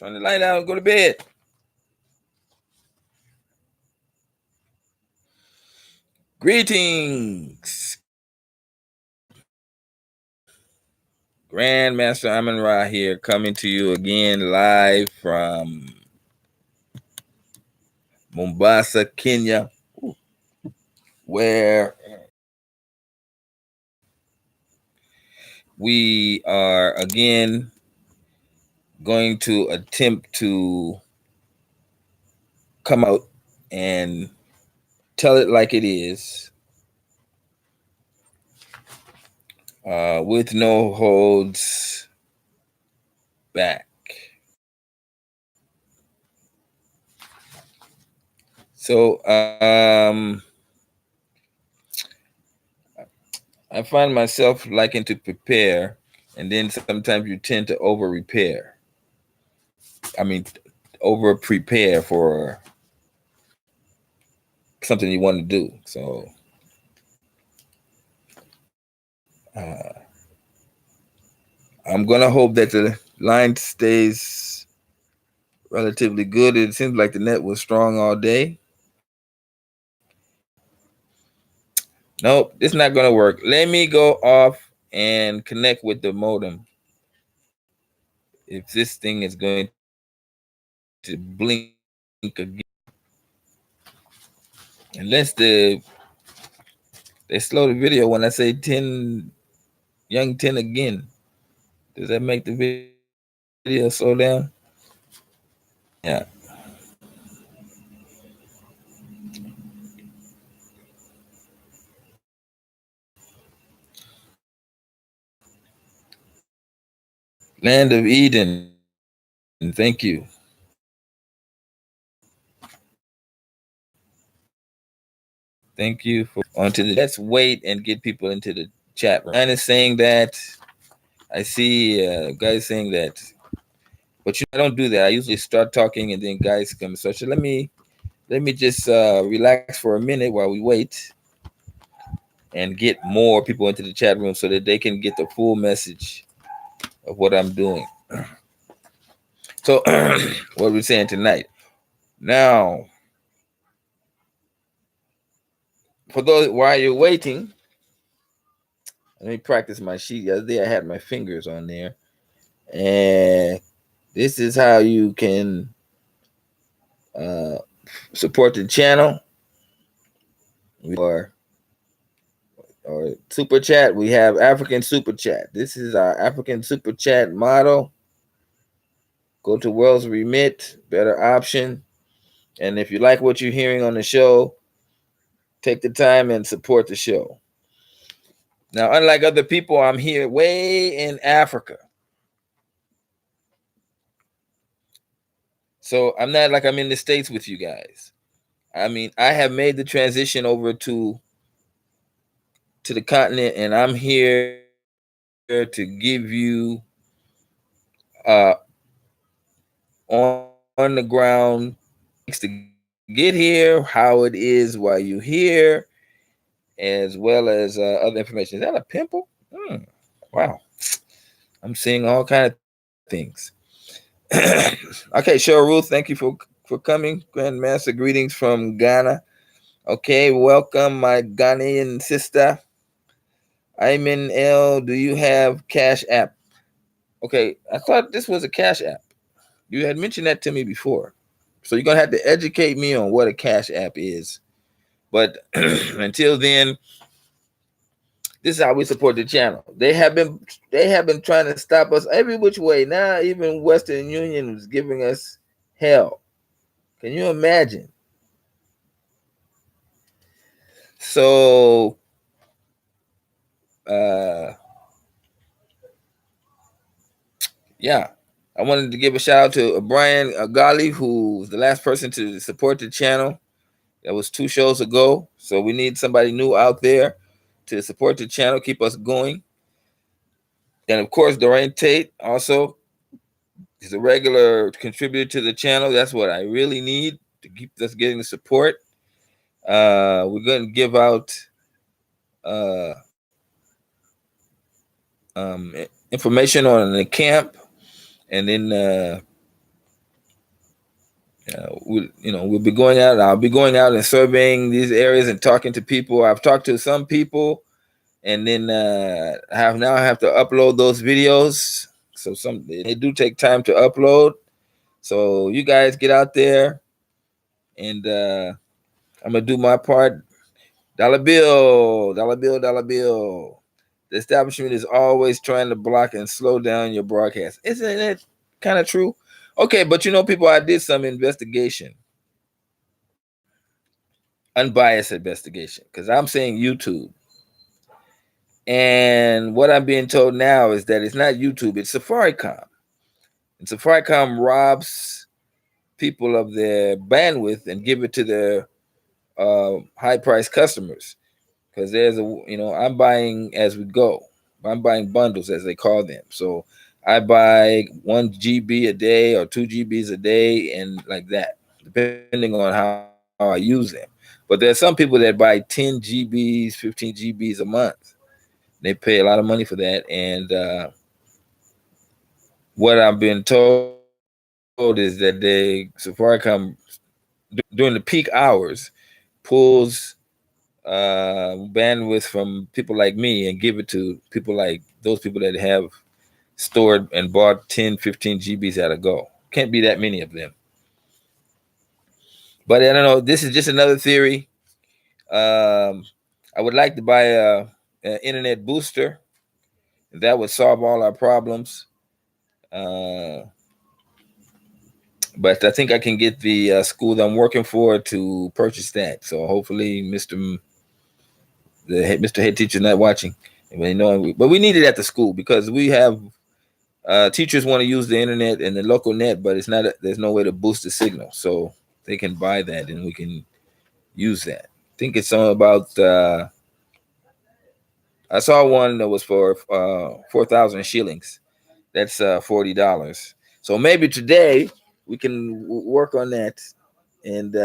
Turn the light out and go to bed. Greetings. Grandmaster Amon-Ra here, coming to you again live from Mombasa, Kenya, where we are again going to attempt to come out and tell it like it is, with no holds back. So I find myself liking to prepare, and then sometimes you tend to over repair. I mean, over prepare for something you want to do. So I'm gonna hope that the line stays relatively good. It seems like the net was strong all day. Nope, it's not gonna work. Let me go off and connect with the modem. If this thing is going to blink again, unless they slow the video when I say 10 young 10 again. Does that make the video slow down? Yeah. Land of Eden. Thank you. Thank you for onto the. Let's wait and get people into the chat room. Ryan is saying that. I see guys saying that, but I don't do that. I usually start talking and then guys come. So let me just relax for a minute while we wait and get more people into the chat room so that they can get the full message of what I'm doing. So what we're saying tonight. Now, for those while you're waiting, let me practice my sheet. The other day I had my fingers on there, and this is how you can support the channel. Or super chat. We have African super chat. This is our African super chat model. Go to Wells Remit, better option. And if you like what you're hearing on the show, take the time and support the show. Now, unlike other people, I'm here way in Africa. So I'm not like I'm in the States with you guys. I mean, I have made the transition over to the continent, and I'm here to give you on the ground to get here, how it is while you're here, as well as other information. Is that a pimple? Wow. I'm seeing all kind of things. Okay, Cheryl Ruth, thank you for coming. Grandmaster, greetings from Ghana. Okay, welcome, my Ghanaian sister. Ayman L, do you have Cash App? Okay, I thought this was a Cash App. You had mentioned that to me before. So you're going to have to educate me on what a Cash App is. But until then, this is how we support the channel. They have been trying to stop us every which way. Now even Western Union is giving us hell. Can you imagine? So yeah, I wanted to give a shout out to Brian Gali, who was the last person to support the channel. That was 2 shows ago. So we need somebody new out there to support the channel, keep us going. And of course, Doreen Tate also is a regular contributor to the channel. That's what I really need to keep us getting the support. We're going to give out information on the camp, and then We'll be going out. I'll be going out and surveying these areas and talking to people. I've talked to some people, and then I have to upload those videos. So they do take time to upload. So you guys get out there, and I'm gonna do my part. Dollar bill, dollar bill, dollar bill. The establishment is always trying to block and slow down your broadcast. Isn't it kind of true? Okay, but people, I did some investigation, unbiased investigation, because I'm saying YouTube. And what I'm being told now is that it's not YouTube, it's Safaricom. And Safaricom robs people of their bandwidth and give it to their high price customers. Because I'm buying as we go. I'm buying bundles, as they call them. So I buy 1 GB a day or 2 GBs a day, and like that, depending on how I use them. But there are some people that buy 10 GBs, 15 GBs a month. They pay a lot of money for that. And what I've been told is that Safaricom, during the peak hours, pulls bandwidth from people like me and give it to people like those people that have stored and bought 10, 15 GBs at a go. Can't be that many of them. But I don't know. This is just another theory. Um, I would like to buy an internet booster. That would solve all our problems. Uh, but I think I can get the school that I'm working for to purchase that. So hopefully, Mr. Head Teacher not watching. But we need it at the school because we have teachers want to use the internet and the local net, but there's no way to boost the signal. So they can buy that and we can use that. I think it's all about. I saw one that was for 4,000 shillings. That's $40. So maybe today we can work on that, and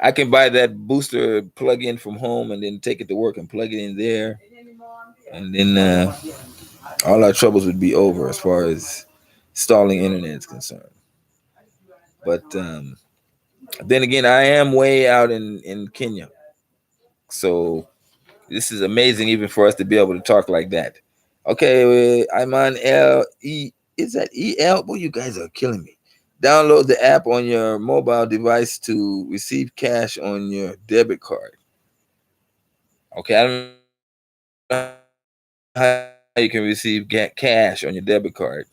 I can buy that booster plug in from home, and then take it to work and plug it in there, and then all our troubles would be over as far as installing internet is concerned. But then again, I am way out in Kenya, so this is amazing even for us to be able to talk like that. Okay, I'm on LE. Is that EL? Boy, you guys are killing me. Download the app on your mobile device to receive cash on your debit card. Okay, I don't know how you can receive cash on your debit card,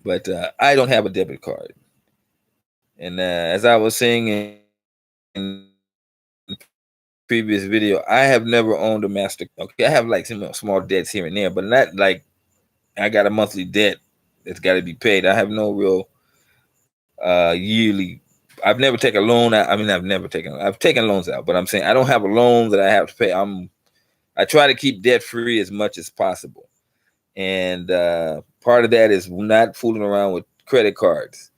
but I don't have a debit card. And as I was saying in previous video, I have never owned a Mastercard. Okay, I have like some small debts here and there, but not like I got a monthly debt that's got to be paid. I have no real yearly. I've never taken a loan out. I mean, I've taken loans out, but I'm saying I don't have a loan that I have to pay. I try to keep debt free as much as possible, and part of that is not fooling around with credit cards.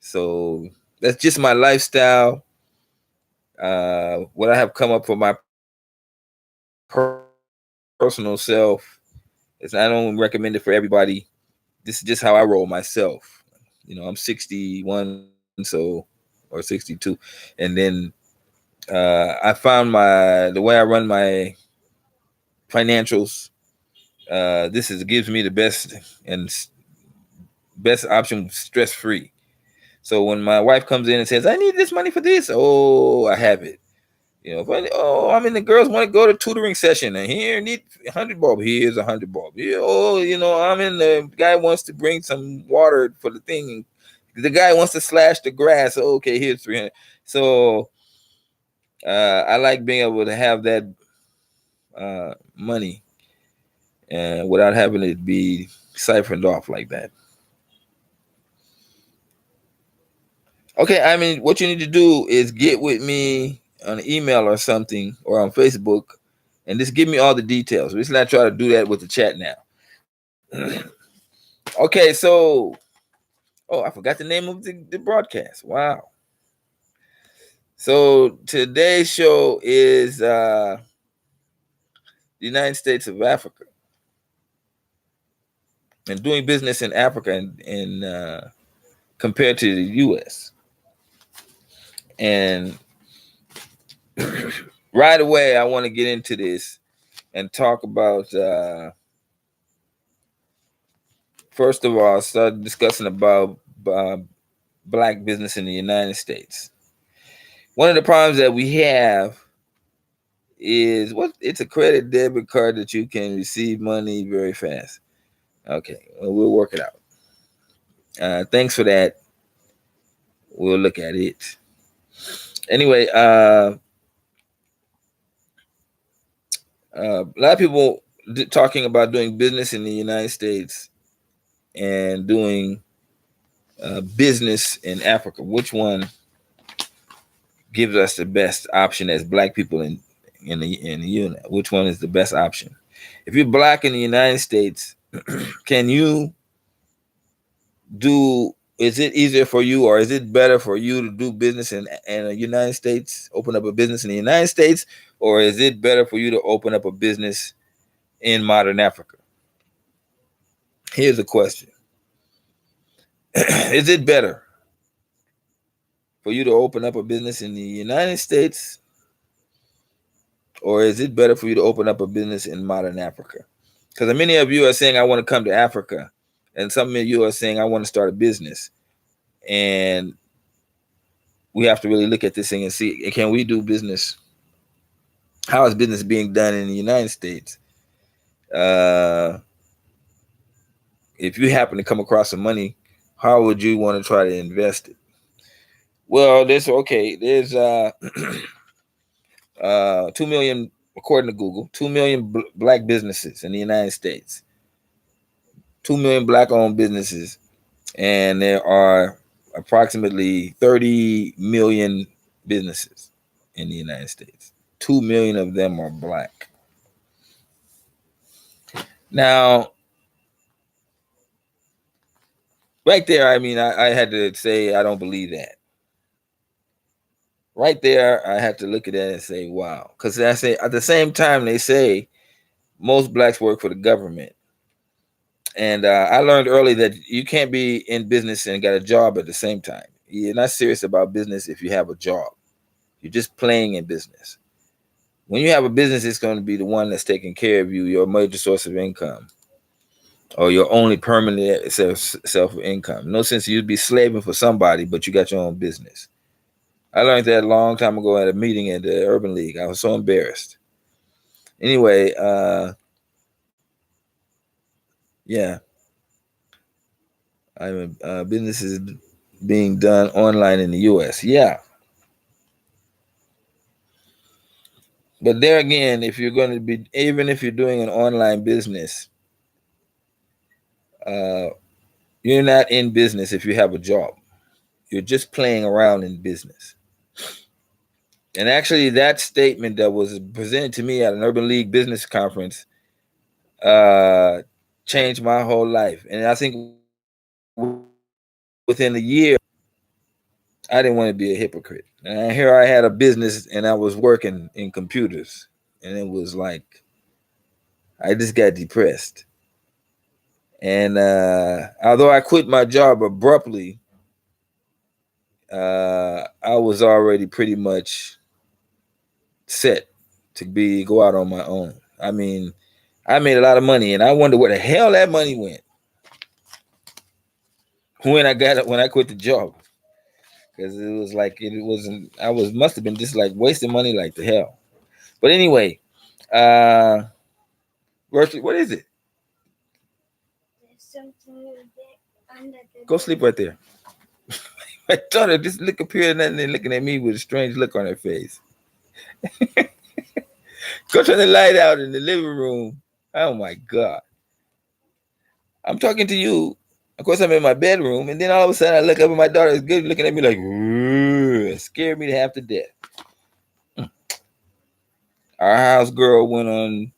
So that's just my lifestyle. What I have come up for my personal self is I don't recommend it for everybody. This is just how I roll myself. I'm 61, or 62, and then I found the way I run my financials. Gives me the best option, stress free. So when my wife comes in and says, "I need this money for this," oh, I have it. The girls want to go to tutoring session, and here need 100 bulb. Here's 100 bulb. Yeah, I'm in the guy wants to bring some water for the thing. The guy wants to slash the grass. Okay, here's 300. So I like being able to have that money without having it be siphoned off like that. Okay, what you need to do is get with me on email or something, or on Facebook, and just give me all the details. Let's not try to do that with the chat now. Okay, so I forgot the name of the broadcast. Wow. So today's show is the United States of Africa. and doing business in Africa and compared to the U.S. And right away, I want to get into this and talk about. First of all, start discussing about uh, black business in the United States. One of the problems that we have is what it's a credit debit card that you can receive money very fast. Okay, well, we'll work it out. Thanks for that. We'll look at it. Anyway, a lot of people talking about doing business in the United States and doing business in Africa. Which one gives us the best option as black people in the unit? Which one is the best option? If you're black in the United States, can you do? Is it easier for you, or is it better for you to do business in the United States, open up a business in the United States, or is it better for you to open up a business in modern Africa? Here's the question: is it better for you to open up a business in the United States, or is it better for you to open up a business in modern Africa? Because many of you are saying, I want to come to Africa. And some of you are saying, I want to start a business. And we have to really look at this thing and see, can we do business? How is business being done in the United States? Uh, if you happen to come across some money, how would you want to try to invest it? Well, there's 2 million, according to Google, 2 million black businesses in the United States. 2 million black owned businesses, and there are approximately 30 million businesses in the United States. 2 million of them are black. Now, right there, I mean, I had to say, I don't believe that. Right there, I had to look at that and say, wow. Because I say, at the same time, they say most blacks work for the government. And I learned early that you can't be in business and got a job at the same time. You're not serious about business if you have a job. You're just playing in business. When you have a business, it's going to be the one that's taking care of you, your major source of income, or your only permanent self income. No sense you'd be slaving for somebody, but you got your own business. I learned that a long time ago at a meeting at the Urban League. I was so embarrassed. Anyway, yeah, business is being done online in the U.S. Yeah, but there again, if you're going to be, even if you're doing an online business, uh, you're not in business if you have a job. You're just playing around in business. And actually, that statement that was presented to me at an Urban League business conference uh, changed my whole life. And I think within a year, I didn't want to be a hypocrite. And here I had a business and I was working in computers. And it was like, I just got depressed. And although I quit my job abruptly, I was already pretty much set to go out on my own. I mean, I made a lot of money, and I wonder where the hell that money went when I quit the job, because it was like it wasn't. I was must have been just like wasting money like the hell. But anyway, uh, what is it? Go sleep right there. My daughter just look up here and then looking at me with a strange look on her face. Go turn the light out in the living room. Oh my God. I'm talking to you. Of course, I'm in my bedroom, and then all of a sudden, I look up, and my daughter is good looking at me like, it scared me to half to death. Our house girl want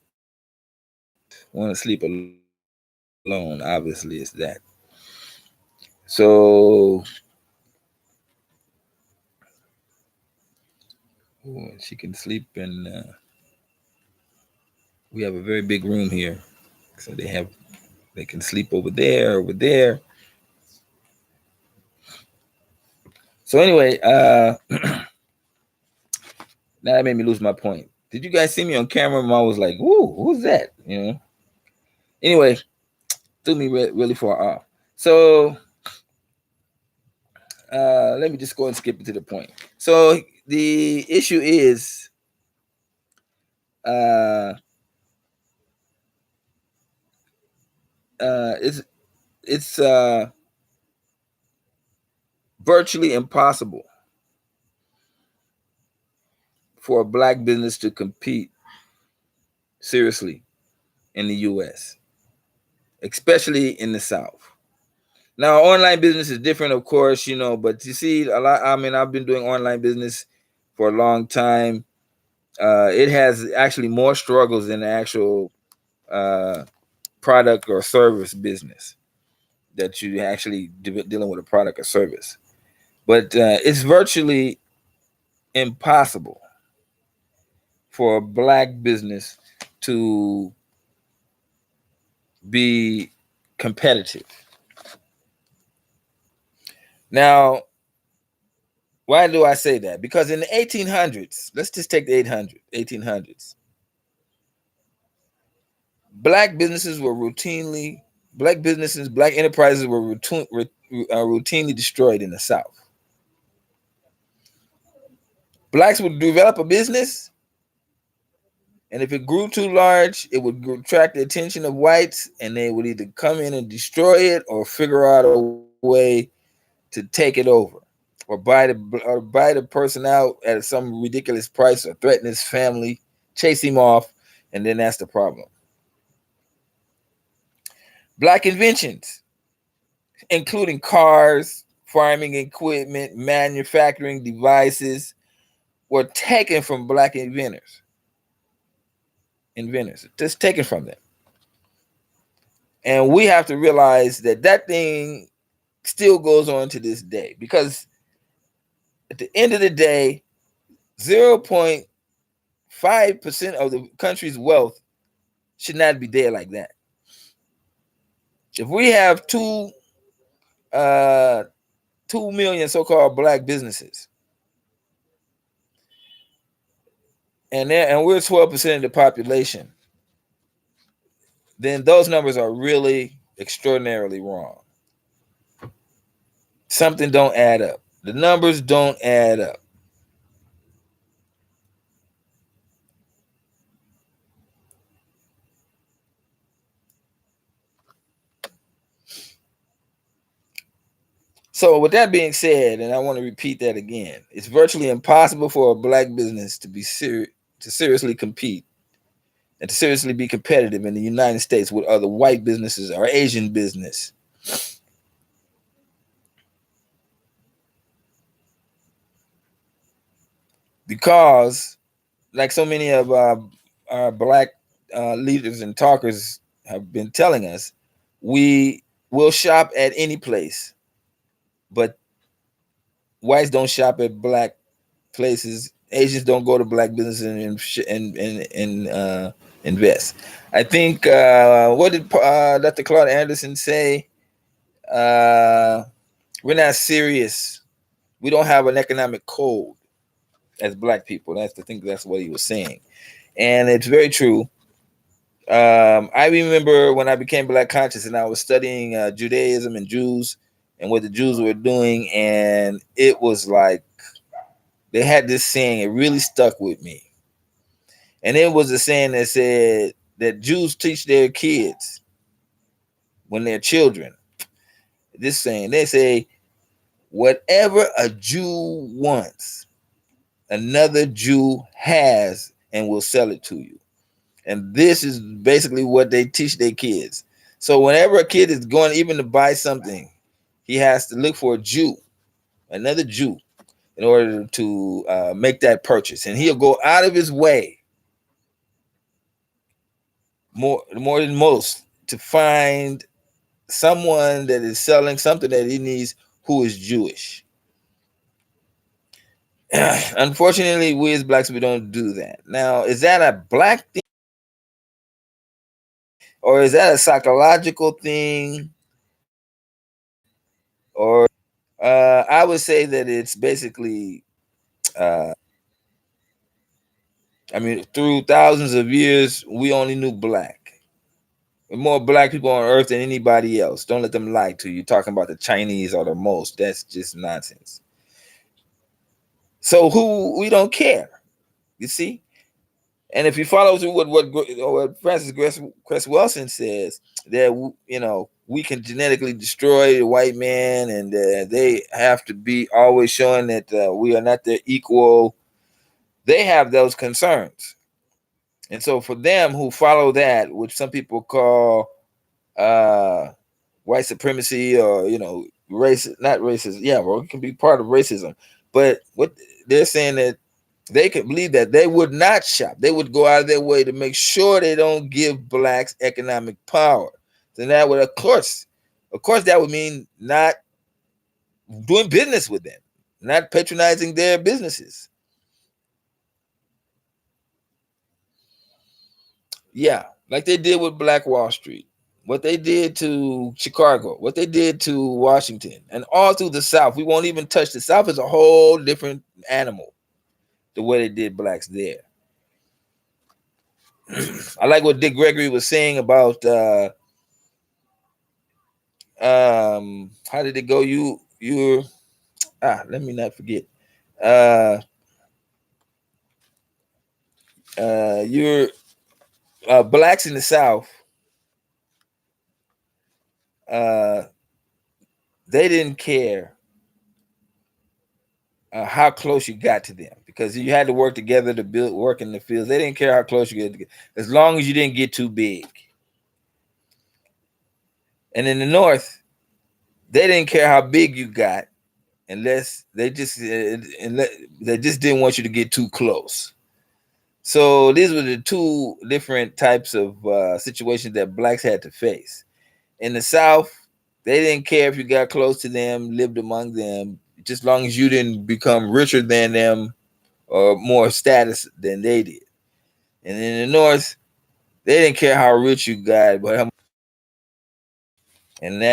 to sleep alone. Obviously, it's that. So she can sleep, and we have a very big room here. So they have They can sleep over there, over there. So anyway, now that made me lose my point. Did you guys see me on camera? I was like, "Whoa, who's that?" You know. Anyway, threw me really far off. So let me just go and skip it to the point. So the issue is uh, it's it's virtually impossible for a black business to compete seriously in the U.S., especially in the South. Now, online business is different, of course, but you see, a lot. I mean, I've been doing online business for a long time. It has actually more struggles than the actual uh, product or service business that you actually dealing with a product or service. But it's virtually impossible for a black business to be competitive. Now, why do I say that? Because in the 1800s, let's just take the 1800s, black businesses were routinely, black enterprises were routinely destroyed in the South. Blacks would develop a business, and if it grew too large, it would attract the attention of whites, and they would either come in and destroy it or figure out a way to take it over, or buy the person out at some ridiculous price, or threaten his family, chase him off, and then that's the problem. Black inventions, including cars, farming equipment, manufacturing devices, were taken from black inventors, just taken from them. And we have to realize that that thing still goes on to this day, because at the end of the day, 0.5% of the country's wealth should not be there like that. If we have uh 2 million so-called black businesses, and we're 12% of the population, then those numbers are really extraordinarily wrong. Something don't add up. The numbers don't add up. So with that being said, and I want to repeat that again, it's virtually impossible for a black business to seriously compete and to seriously be competitive in the United States with other white businesses or Asian business. Because, like so many of our black leaders and talkers have been telling us, we will shop at any place, but whites don't shop at black places. Asians don't go to black businesses and invest. I think what did Dr. Claude Anderson say? Uh, we're not serious. We don't have an economic code as black people. That's the thing. That's what he was saying, and it's very true. I remember when I became black conscious and I was studying Judaism and Jews and what the Jews were doing, and it was like they had this saying. It really stuck with me, and it was a saying that said that Jews teach their kids when they're children. This saying, they say, whatever a Jew wants, another Jew has and will sell it to you. And this is basically what they teach their kids. So whenever a kid is going even to buy something, he has to look for a Jew, another Jew, in order to make that purchase. And he'll go out of his way, more than most, to find someone that is selling something that he needs who is Jewish. Unfortunately, we as blacks, we don't do that. Now, is that a black thing? or is that a psychological thing, or I would say that it's basically, uh, I mean, through thousands of years, we only knew black. More black people on earth than anybody else. Don't let them lie to you. Talking about the Chinese are the most. That's just nonsense. So who we don't care. You see? And if you follow through what Francis Cress Wilson says, that we can genetically destroy the white man, and they have to be always showing that we are not their equal. They have those concerns, and so for them who follow that, which some people call uh, white supremacy, or race, not racist. Yeah, well, it can be part of racism, but what they're saying that they could believe that they would not shop. They would go out of their way to make sure they don't give blacks economic power. Then that would, of course, that would mean not doing business with them, not patronizing their businesses. Yeah, like they did with Black Wall Street, what they did to Chicago, what they did to Washington, and all through the South. We won't even touch the South. Is a whole different animal. The way they did blacks there. I like what Dick Gregory was saying about how did it go? You're let me not forget. Uh you're blacks in the South, uh they didn't care how close you got to them, because you had to work together to build work in the fields. They didn't care how close you get, as long as you didn't get too big. And in the North, they didn't care how big you got, unless they just didn't want you to get too close. So these were the two different types of situations that blacks had to face. In the South, they didn't care if you got close to them, lived among them, just long as you didn't become richer than them or more status than they did. And in the North, they didn't care how rich you got, but how, and that's